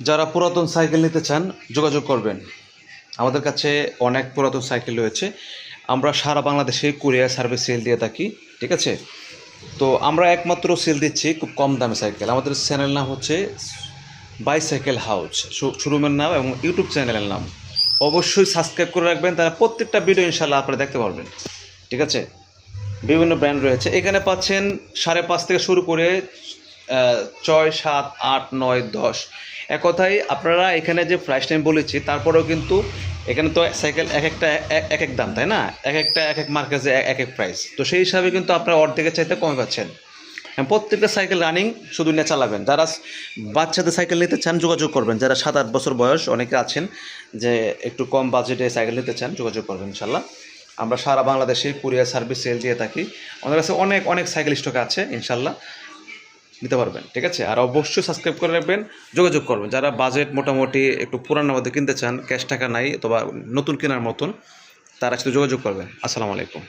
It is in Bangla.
যারা পুরাতন সাইকেল নিতে চান যোগাযোগ করবেন। আমাদের কাছে অনেক পুরাতন সাইকেল রয়েছে। আমরা সারা বাংলাদেশে কুরিয়ার সার্ভিস সেল দিয়ে থাকি, ঠিক আছে? তো আমরা একমাত্র সেল দিচ্ছি খুব কম দামে সাইকেল। আমাদের চ্যানেল নাম হচ্ছে বাইসাইকেল হাউস, শোরুমের নাম এবং ইউটিউব চ্যানেলের নাম। অবশ্যই সাবস্ক্রাইব করে রাখবেন, তারা প্রত্যেকটা ভিডিও ইনশাল্লাহ আপনারা দেখতে পারবেন, ঠিক আছে? বিভিন্ন ব্র্যান্ড রয়েছে এখানে, পাচ্ছেন 5.5 থেকে শুরু করে 6, 7, 8, 9, 10। এক কথায় আপনারা এখানে যে প্রাইস টাইম বলেছি, তারপরেও কিন্তু এখানে তো সাইকেল এক একটা এক এক দাম, তাই না? এক একটা এক এক মার্কেটে এক এক প্রাইস। তো সেই হিসাবে কিন্তু আপনারা অর্ধেকের চাইতে কমে পাচ্ছেন। প্রত্যেকটা সাইকেল রানিং, শুধু নিয়ে চালাবেন। যারা বাচ্চাদের সাইকেল নিতে চান যোগাযোগ করবেন। যারা 7-8 বছর বয়স অনেকে আছেন যে একটু কম বাজেটে সাইকেল নিতে চান, যোগাযোগ করবেন ইনশাল্লাহ। আমরা সারা বাংলাদেশে কুরিয়ার সার্ভিস সেল দিয়ে থাকি। আমাদের কাছে অনেক অনেক সাইকেল স্টক আছে, ইনশাল্লাহ নিতে পারবেন, ঠিক আছে? আর অবশ্যই সাবস্ক্রাইব করে রাখবেন, যোগাযোগ করবেন। যারা বাজেট মোটামুটি একটু পুরানোর মধ্যে কিনতে চান, ক্যাশ টাকা নাই অথবা নতুন কেনার মতন, তারা সাথে যোগাযোগ করবেন। আসসালামু আলাইকুম।